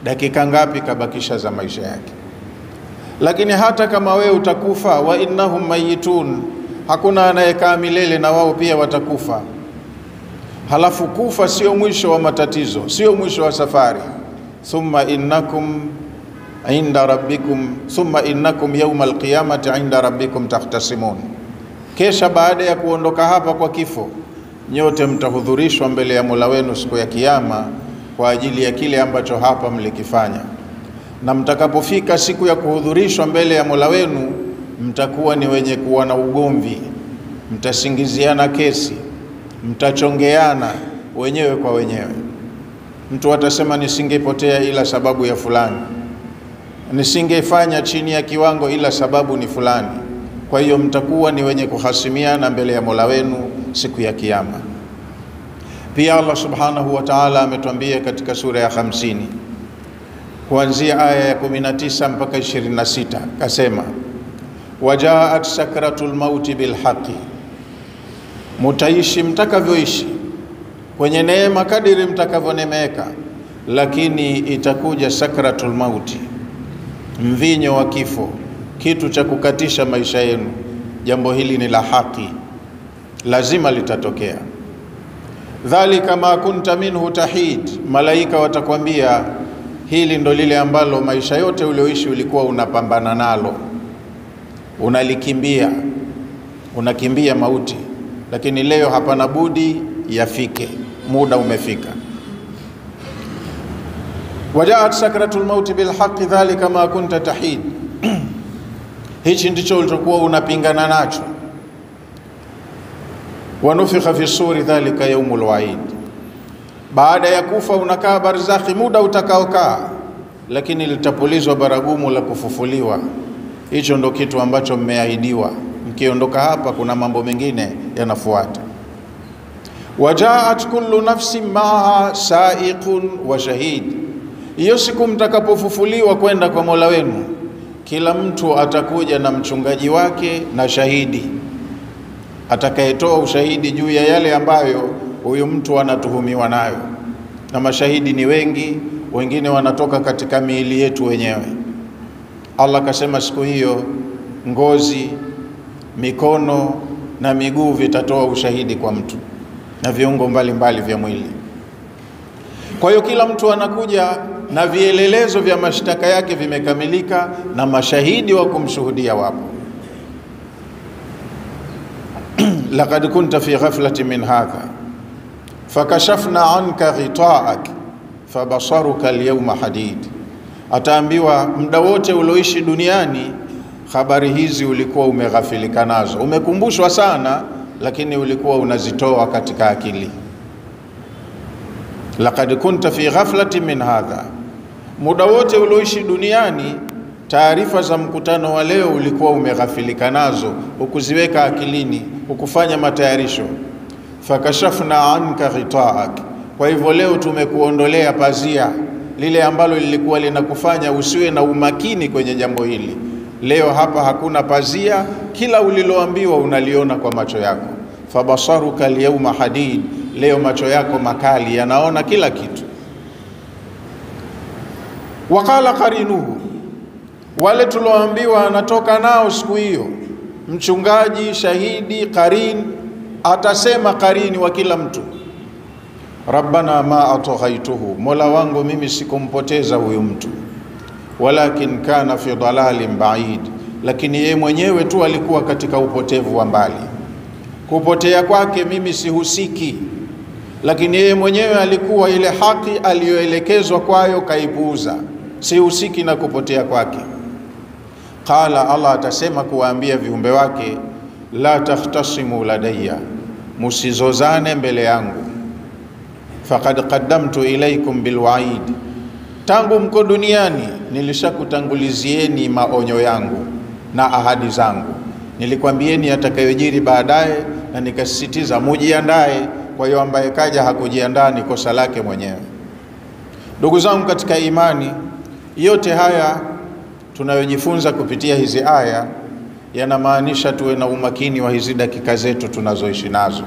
dakika ngapi kabakisha za maisha yake. Lakini hata kama wewe utakufa, wa innahum mayitun, hakuna anayekaa milele, na wao pia watakufa. Halafu kufa sio mwisho wa matatizo, sio mwisho wa safari. Thumma innakum yawma alqiyamati inda rabbikum tahtasimun, kesha baada ya kuondoka hapa kwa kifo, nyote mtahudhurishwa mbele ya Mola wenu siku ya kiyama kwa ajili ya kile ambacho hapa mlikifanya. Na mtakapofika siku ya kuhudhurishwa mbele ya Mola wenu, mtakuwa ni wenye kuwa na ugomvi, mtasingiziana kesi, mtachongeana wenyewe kwa wenyewe. Mtu atasema nisingepotea ila sababu ya fulani, nisingefanya chini ya kiwango ila sababu ni fulani. Kwa hiyo mtakuwa ni wenye kuhasimiana mbele ya Mola wenu siku ya kiyama. Pia Allah subhanahu wa ta'ala ametuambia katika sura ya 50 kuanzia aya ya 19 mpaka 26, kasema wajaat sakratul mauti bilhaqi, mutaishi mtakavyoishi kwenye neema kadiri mtakavyonemeka, lakini itakuja sakratul mauti, mvinyo wa kifo, kitu cha kukatisha maisha yenu. Jambo hili ni la haki, lazima litatokea. Dhalika ma kunta minhu tahid, malaika watakwambia hili ndo lile ambalo maisha yote ulioishi ulikuwa unapambana nalo, unalikimbia, unakimbia mauti, lakini leo hapana budi yafike, muda umefika. Wajaat sakratul mauti bilhaqi dhalika ma kunta tahid, hichi ndicho ulikuwa unapingana nacho. Wanufikha fi suri dhalika yaumul waid, baada ya kufa unakaa barzakhi muda utakaokaa, lakini litapulizwa baragumu la kufufuliwa. Hicho ndo kitu ambacho mmeahidiwa, mkiondoka hapa kuna mambo mengine yanafuata. Wajaat kullu nafsin maaha sa'iqun wa shahid, hiyo siku mtakapofufuliwa kwenda kwa Mola wenu, kila mtu atakuja na mchungaji wake na shahidi atakayetoa ushahidi juu ya yale ambayo huyu mtu anatuhumiwa nayo. Na mashahidi ni wengi, wengine wanatoka katika miili yetu wenyewe. Allah kasema siku hiyo ngozi, mikono na miguu vitatoa ushahidi kwa mtu, na viungo mbalimbali vya mwili. Kwa hiyo kila mtu anakuja na vielelezo vya mashtaka yake vimekamilika, na mashahidi wa kumshuhudia wapo. Laqad kunta fi ghaflatin min hadha fakashafna anka ghita'ak fabasaruka alyawma hadid, ataambiwa muda wote ulioishi duniani habari hizi ulikuwa umeghafilika nazo, umekumbushwa sana, lakini ulikuwa unazitoa katika akili. Laqad kunta fi ghaflatin min hadha, muda wote ulioishi duniani taarifa za mkutano wa leo ulikuwa umeghafilika nazo, ukuziweka akilini, ukufanya matayarisho. Fakashafna anka ghita'ak, kwa hivyo leo tumekuondolea pazia lile ambalo lilikuwa linakufanya usiwe na umakini kwenye jambo hili. Leo hapa hakuna pazia, kila uliloambiwa unaliona kwa macho yako. Fabasaruka alyawma hadid, leo macho yako makali yanaona kila kitu. Waqala qarinuhu, wale tuloambiwa anatoka nao siku hiyo, mchungaji, shahidi, qarin, atasema qarini wa kila mtu, rabbana ma ataghaituhu, Mola wangu mimi sikumpoteza huyu mtu, walakin kana fi dalalin ba'id, lakini yeye mwenyewe tu alikuwa katika upotevu wa mbali. Kupotea kwake mimi sihusiki, lakini yeye mwenyewe alikuwa ile haki aliyoelekezwa kwayo kaipuuza, sihusiki na kupotea kwake. Qala, Allah atasema kuwaambia viumbe wake, la tahtasimu ladayya, musizozane mbele yangu, faqad qaddamtu ilaykum bilwa'id, tangu mko duniani nilishakutangulizieni maonyo yangu na ahadi zangu, nilikwambieni atakayojiri baadaye, na nikasisitiza mujiandae. Kwa hiyo ambaye kaja hakujiandaa ni kosa lake mwenyewe. Ndugu zangu katika imani, yote haya tunayojifunza kupitia hizi aya yanamaanisha tuwe na umakini wa hizi dakika zetu tunazoishi nazo.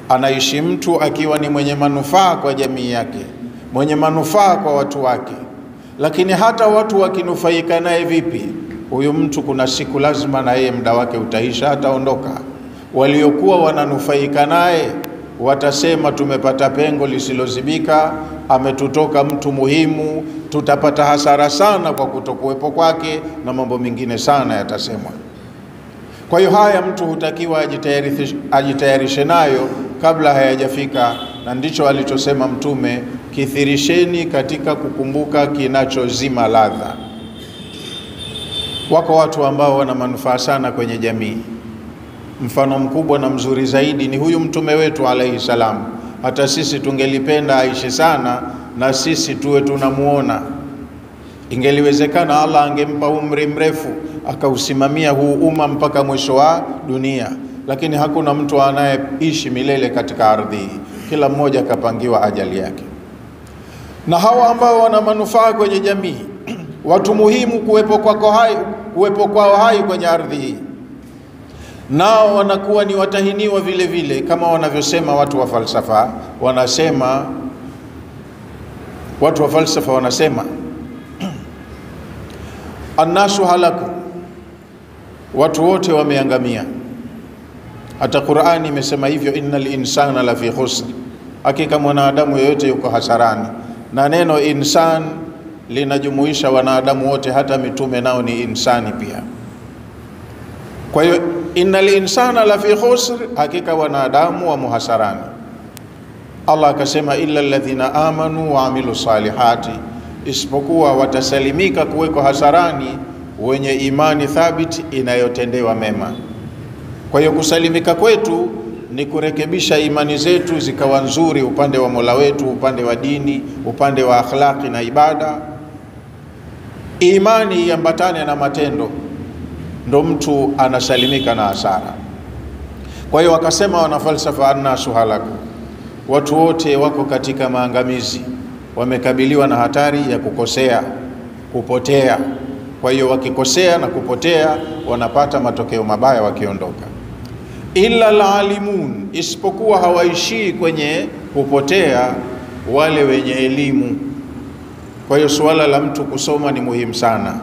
Anaishi mtu akiwa ni mwenye manufaa kwa jamii yake, mwenye manufaa kwa watu wake. Lakini hata watu wakinufaika naye vipi, huyu mtu kuna siku lazima na yeye muda wake utaisha, ataondoka. Waliokuwa wananufaika naye watasema tumepata pengo lisilozibika, ametutoka mtu muhimu, tutapata hasara sana kwa kutokuwepo kwake, na mambo mengine sana yatasemwa. Kwa hiyo haya mtu hutakiwa ajitayarishe nayo kabla hayajafika, na ndicho alichosema Mtume, kithirisheni katika kukumbuka kinachozima ladha. Wako watu ambao wana manufaa sana kwenye jamii. Mfano mkubwa na mzuri zaidi ni huyu Mtume wetu alayhi salam. Hata sisi tungelipenda aishi sana na sisi tuwe tunamuona. Ingeliwezekana Allah angempa umri mrefu akausimamia huu umma mpaka mwisho wa dunia, lakini hakuna mtu anayeishi milele katika ardhi. Kila mmoja kapangiwa ajali yake. Na hawa ambao wana manufaa kwenye jamii, watu muhimu kuwepo kwao hai kwenye ardhi hii, nao wanakuwa ni watahiniwa vile vile, kama wanavyosema watu wa falsafa. Watu wa falsafa wanasema annasu halaku, watu wote wameangamia. Hata Qur'ani imesema hivyo, innal insana lafi khusr, hakika mwanadamu yoyote yuko hasarani. Na neno insan linajumuisha wanadamu wote, hata mitume nao ni insani pia. Kwa hiyo innal insana lafi khusr, hakika wanadamu wa muhasarani. Allah akasema illa alladhina amanu wa amilu salihati, isipokuwa watasalimika kuweko hasarani wenye imani thabiti inayotendewa mema. Kwa hiyo kusalimika kwetu ni kurekebisha imani zetu zikawa nzuri, upande wa Mola wetu, upande wa dini, upande wa akhlaqi na ibada. Imani iambatane na matendo, ndo mtu anasalimika na hasara. Kwa hiyo wakasema wanafalsafa, annasu halaku, watu wote wako katika maangamizi, wamekabiliwa na hatari ya kukosea, kupotea. Kwa hiyo wakikosea na kupotea wanapata matokeo mabaya wakiondoka. Illa alalimun, isipokuwa hawaishii kwenye kupotea wale wenye elimu. Kwa hiyo suala la mtu kusoma ni muhimu sana.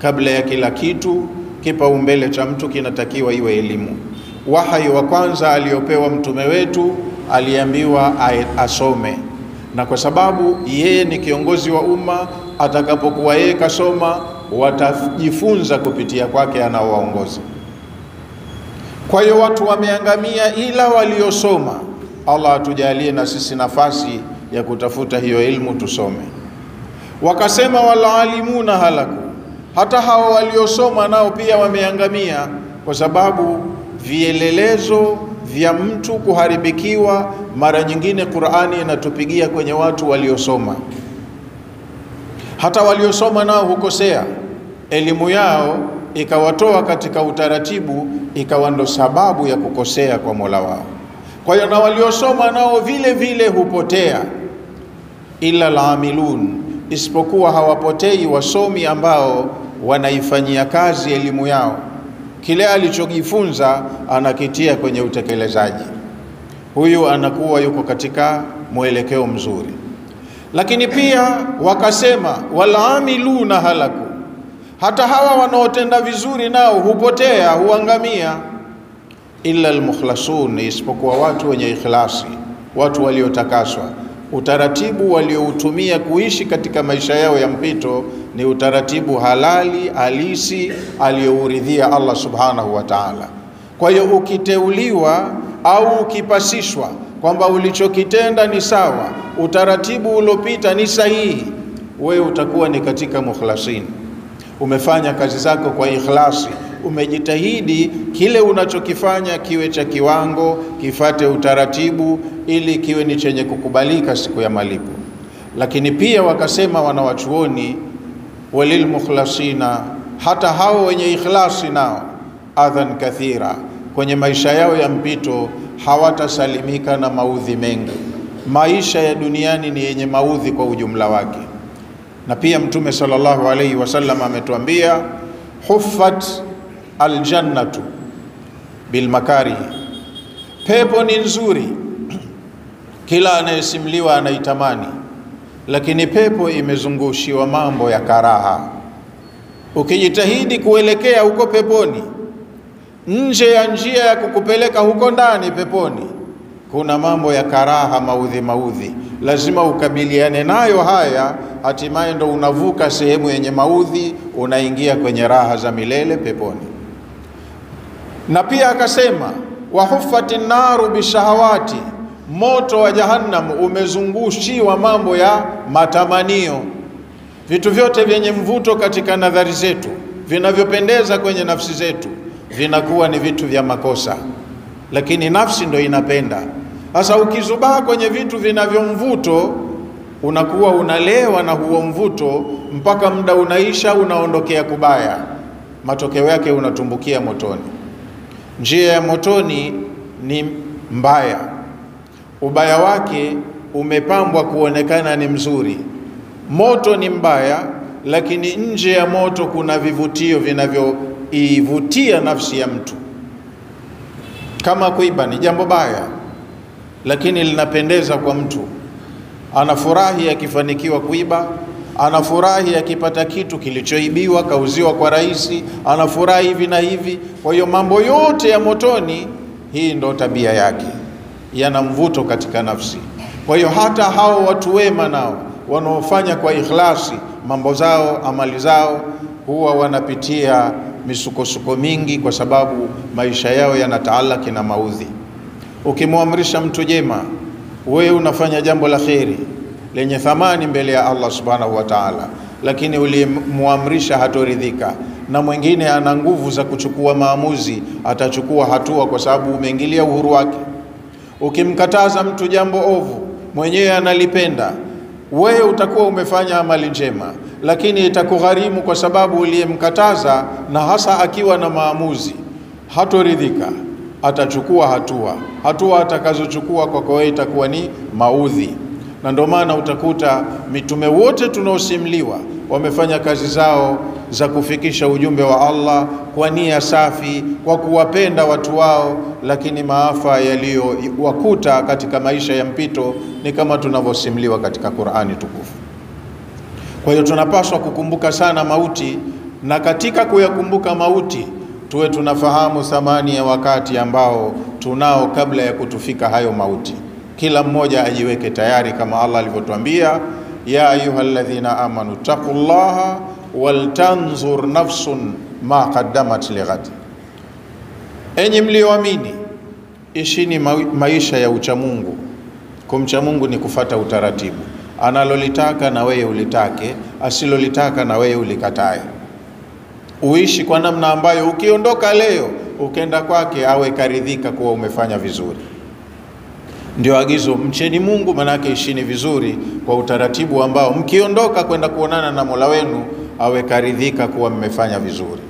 Kabla ya kila kitu, kipaumbele cha mtu kinatakiwa iwe elimu. Wahyi wa kwanza aliopewa mtume wetu, aliambiwa asome, na kwa sababu yeye ni kiongozi wa umma, atakapokuwa yeye kasoma, watajifunza kupitia kwake anaowaongoza. Kwa hiyo watu wameangamia ila waliosoma. Allah atujalie na sisi nafasi ya kutafuta hiyo elimu, tusome. Wakasema walalimuna halaku, hata hawa waliosoma nao pia wameangamia, kwa sababu vielelezo vya mtu kuharibikiwa mara nyingine Qur'ani inatupigia kwenye watu waliosoma. Hata waliosoma nao hukosea, elimu yao ikawatoa katika utaratibu, ikawa ndo sababu ya kukosea kwa Mola wao. Kwa hiyo na waliosoma nao vile vile hupotea. Illa al-amilun, isipokuwa hawapotei wasomi ambao wanaifanyia kazi elimu yao, kile alichojifunza anakitia kwenye utekelezaji. Huyu anakuwa yuko katika mwelekeo mzuri. Lakini pia wakasema walamiluna halaku, hata hawa wanaotenda vizuri nao hupotea, huangamia. Illa almukhlasun, isipokuwa watu wenye ikhlasi, watu waliotakaswa. Utaratibu walioutumia kuishi katika maisha yao ya mpito ni utaratibu halali halisi aliyouridhia Allah subhanahu wa ta'ala. Kwa hiyo ukiteuliwa au ukipasishwa kwamba ulichokitenda ni sawa, utaratibu uliopita ni sahihi, wewe utakuwa ni katika mukhlasin. Umefanya kazi zako kwa ikhlasi, umejitahidi kile unachokifanya kiwe cha kiwango, kifate utaratibu, ili kiwe ni chenye kukubalika siku ya malipo. Lakini pia wakasema wanawachuoni, walil mukhlasina, hata hao wenye ikhlasi nao adhan kathira, kwenye maisha yao ya mpito hawatasalimika na maudhi mengi. Maisha ya duniani ni yenye maudhi kwa ujumla wake. Na pia Mtume sallallahu alayhi wasallam ametuambia, huffat aljannatu bilmakari, pepo ni nzuri, kila anayesimliwa anaitamani, lakini pepo imezungushiwa mambo ya karaha. Ukijitahidi kuelekea huko peponi, nje ya njia ya kukupeleka huko ndani peponi, kuna mambo ya karaha, maudhi. Lazima ukabiliane nayo haya, hatimaye ndo unavuka sehemu yenye maudhi, unaingia kwenye raha za milele peponi. Na pia akasema wahuffati naru bishahawati, moto wa jahannam umezungushiwa mambo ya matamanio. Vitu vyote vyenye mvuto katika nadhari zetu, vinavyopendeza kwenye nafsi zetu, vinakuwa ni vitu vya makosa, lakini nafsi ndo inapenda. Sasa ukizubaa kwenye vitu vinavyo mvuto, unakuwa unalewa na huo mvuto mpaka muda unaisha, unaondokea kubaya, matokeo yake unatumbukia motoni. Njia ya motoni ni mbaya, ubaya wake umepambwa kuonekana ni mzuri. Moto ni mbaya, lakini nje ya moto kuna vivutio vinavyoivutia nafsi ya mtu. Kama kuiba ni jambo baya, lakini linapendeza kwa mtu. Anafurahi akifanikiwa kuiba, anafurahi akipata kitu kilichoibiwa, kauziwa kwa rahisi, anafurahi hivi na hivi. Kwa hiyo mambo yote ya motoni, hii ndo tabia yake, yana mvuto katika nafsi. Kwa hiyo hata hao watu wema nao wanaofanya kwa ikhlasi mambo zao, amali zao, huwa wanapitia misukosuko mingi, kwa sababu maisha yao yanataalaki na maudhi. Ukimwamrisha mtu jema, wewe unafanya jambo la kheri lenye thamani mbele ya Allah subhanahu wa ta'ala, lakini ulimwamrisha hatoridhika, na mwingine ana nguvu za kuchukua maamuzi, atachukua hatua kwa sababu umeingilia uhuru wake. Ukimkataza mtu jambo ovu, mwenyewe analipenda, wewe utakuwa umefanya amali njema, lakini itakugharimu kwa sababu uliyemkataza, na hasa akiwa na maamuzi, hatoridhika, atachukua hatua atakazochukua kwako wewe itakuwa ni maudhi. Na ndio maana utakuta mitume wote tunaosimliwa wamefanya kazi zao za kufikisha ujumbe wa Allah kwa nia safi, kwa kuwapenda watu wao, lakini maafa yaliyowakuta katika maisha ya mpito ni kama tunavyosimliwa katika Qur'ani tukufu. Kwa hiyo tunapaswa kukumbuka sana mauti, na katika kuyakumbuka mauti tuwe tunafahamu thamani ya wakati ambao tunao kabla ya kutufika hayo mauti. Kila mmoja ajiweke tayari kama Allah alivyotuambia, ya ayyuhalladhina amanu taqullaha waltanzur nafsun ma qaddamat lighad. Enyi mlioamini, ishini maisha ya uchamungu. Kumcha Mungu ni kufata utaratibu, analolitaka na wewe ulitake, asilolitaka na wewe ulikatae. Uishi kwa namna ambayo ukiondoka leo ukenda kwake awe karidhika kuwa umefanya vizuri. Ndio agizo, mcheni Mungu, manake ishini vizuri kwa utaratibu ambao mkiondoka kwenda kuonana na Mola wenu awe karidhika kuwa mmefanya vizuri,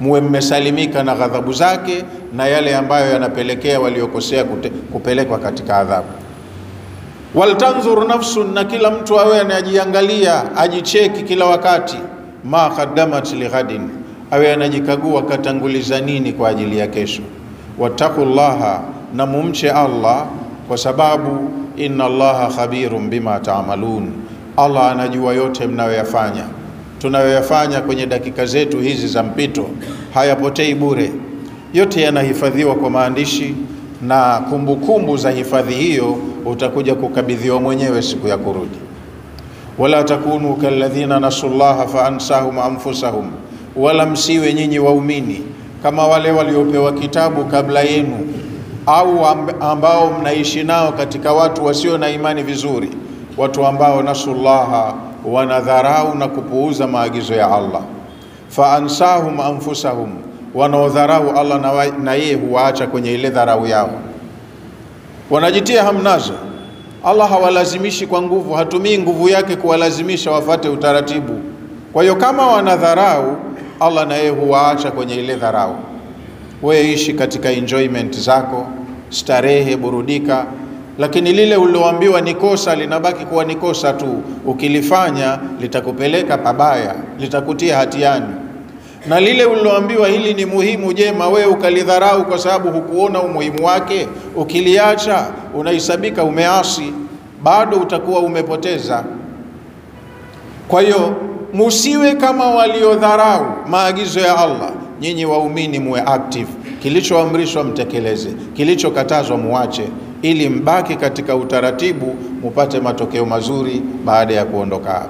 muwe mmesalimika na ghadhabu zake na yale ambayo yanapelekea waliokosea kupelekwa katika adhabu. Waltanzur nafsun, na kila mtu awe anajiangalia, ajicheki kila wakati, ma qaddamat lighadin, awe anajikagua katanguliza nini kwa ajili ya kesho. Wattaqullaha, na mumche Allah, kwa sababu inna Allaha khabirun bima ta'malun, Allah anajua yote mnayoyafanya. Tunayoyafanya kwenye dakika zetu hizi za mpito hayapotei bure, yote yanahifadhiwa kwa maandishi, na kumbukumbu za hifadhi hiyo utakuja kukabidhiwa mwenyewe siku ya kurudi. Wala takunu kalladhina nasullaha fa ansahum anfusahum, wala msiwe nyinyi waumini kama wale waliopewa kitabu kabla yenu, au ambao mnaishi nao katika watu wasio na imani vizuri, watu ambao nasullaha, wanadharau na kupuuza maagizo ya Allah. Fa ansahum anfusahum, wanaodharau Allah na yeye huwaacha kwenye ile dharau yao, wanajitia hamnazo. Allah hawalazimishi kwa nguvu, hatumii nguvu yake kuwalazimisha wafate utaratibu. Kwa hiyo kama wanadharau Allah, na yeye huwaacha kwenye ile dharau. Wewe ishi katika enjoyment zako, starehe, burudika, lakini lile uliloambiwa ni kosa linabaki kuwa ni kosa tu. Ukilifanya litakupeleka pabaya, litakutia hatiani. Na lile uliloambiwa hili ni muhimu jema, wewe ukalidharau kwa sababu hukuona umuhimu wake, ukiliacha unahesabika umeasi, bado utakuwa umepoteza. Kwa hiyo musiwe kama waliodharau maagizo ya Allah. Nyinyi waumini muwe active, kilichoamrishwa mtekeleze, kilichokatazwa muache, ili mbaki katika utaratibu, mupate matokeo mazuri baada ya kuondoka hapa.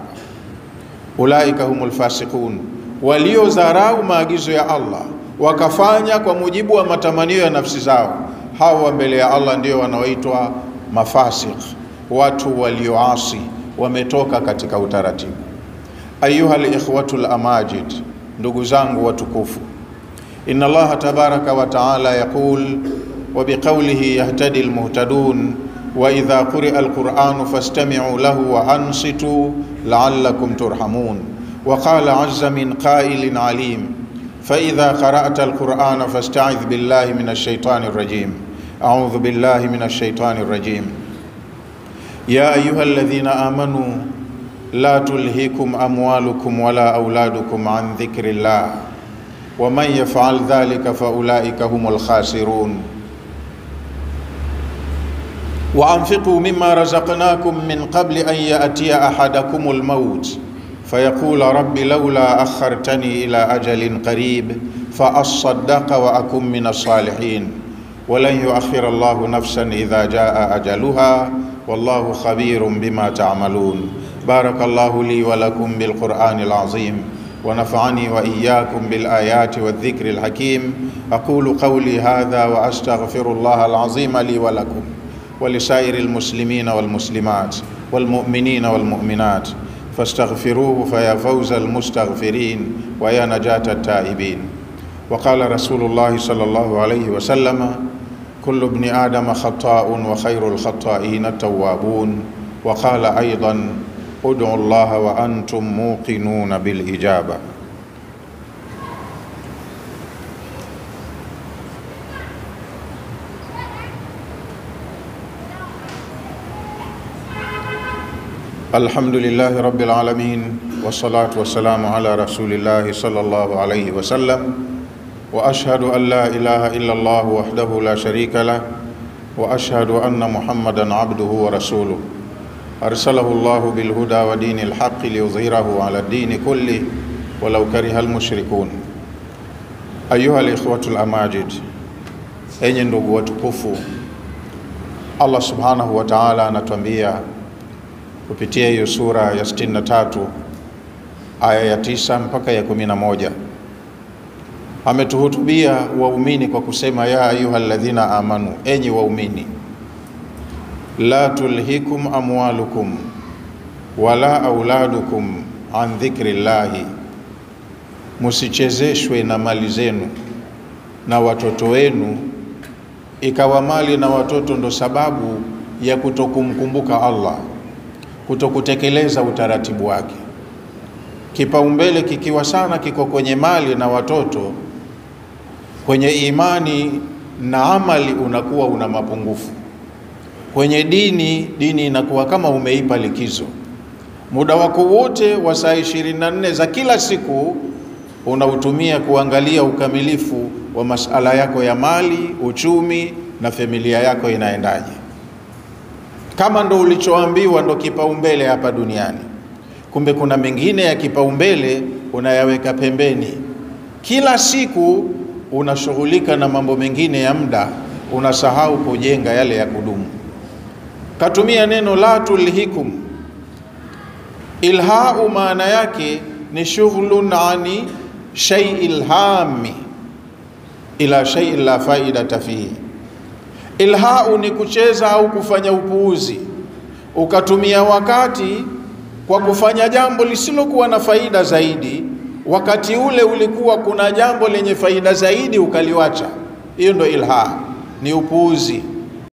Ulaika humul fasiqun, waliodharau maagizo ya Allah wakafanya kwa mujibu wa matamanio ya nafsi zao, hawa mbele ya Allah ndio wanaoitwa mafasiq, watu walioasi, wametoka katika utaratibu. Ayuha al-ikhwatul amajid, ndugu zangu watukufu, inna Allah tabaraka wa taala yaqul wa biqawlihi yahtadi al-muhtadun wa idha quri'a al-Qur'anu fastami'u lahu wa ansitu la'allakum turhamun. Wa qala 'azza min qailin 'alim fa idha qara'ta al-Qur'ana fasta'idh billahi minash shaitanir rajim. A'udhu billahi minash shaitanir rajim. Ya ayyuhalladhina amanu la tulhikum amwalukum wala auladukum an dhikrillah wa man yaf'al dhalika fa ulaika humul khasirun. Wa anfiqu mimma razaqnakum min qabli an ya'tiya ahadakumul maut fayaqula rabbi lawla akhartani ila ajalin qarib fa asaddaqa wa akum minas salihin wa lan yu'akhkhira Allahu nafsan idha jaa ajaluha wallahu khabirun bima ta'malun. Barakallahu li wa lakum bil Qur'anil azim wa nafa'ani wa iyyakum bil ayati wadh dhikril hakim. Aqulu qawli hadha wa astaghfirullaha al azim li wa lakum wa lisairil muslimina wal muslimat wal mu'minina wal mu'minat fastaghfiruhu fa ya fawzal mustaghfirin wa ya najatat taibin. Wa qala Rasulullah sallallahu alayhi wa sallam kullu ibni adama khata'un wa khairul khata'ina at-tawwabun. Wa qala aidan ud'u Allah wa antum muqinuna bil ijaba. Alhamdulillahi rabbil alamin wassalatu wassalamu ala rasulillahi sallallahu alayhi wa sallam wa ashhadu an la ilaha illa Allah wahdahu la sharika lah wa ashhadu anna Muhammadan abduhu wa rasuluh arsalahu Allah bil huda wa dinil haqqi liyudhhirahu ala ad-din kulli walau karihal mushrikun. Ayuha al-ikhwatul amajid, enyi ndugu watukufu, Allah subhanahu wa ta'ala anatuambia kupitia hiyo sura ya 63 aya ya 9 mpaka ya 11, ametuhutubia waumini kwa kusema ya ayyuhalladhina amanu, enyi waumini, la tulhikum amwalukum wala auladukum an dhikrillahi, musichezeshwe na mali zenu na watoto wenu, ikawa mali na watoto ndo sababu ya kutokumkumbuka Allah, kutokutekeleza utaratibu wake. Kipaumbele kikiwa sana kiko kwenye mali na watoto, kwenye imani na amali unakuwa una mapungufu. Kwenye dini inakuwa kama umeipa likizo. Muda wako wote wa saa 24 za kila siku unautumia kuangalia ukamilifu wa masala yako ya mali, uchumi na familia yako inaendaje. Kama ndo ulichoambiwa ndo kipaumbele hapa duniani, kumbe kuna mengine ya kipaumbele unayaweka pembeni. Kila siku unashughulika na mambo mengine ya muda, unasahau kujenga yale ya kudumu. Katumia neno la tulhikum. Ilhau maana yake ni shughlun ani shay'il hami ila shay'in la faidata fihi. Ilhau ni kucheza au kufanya upuuzi, ukatumia wakati kwa kufanya jambo lisilokuwa na faida zaidi, wakati ule ulikuwa kuna jambo lenye faida zaidi ukaliwacha. Hiyo ndo ilha, ni upuuzi.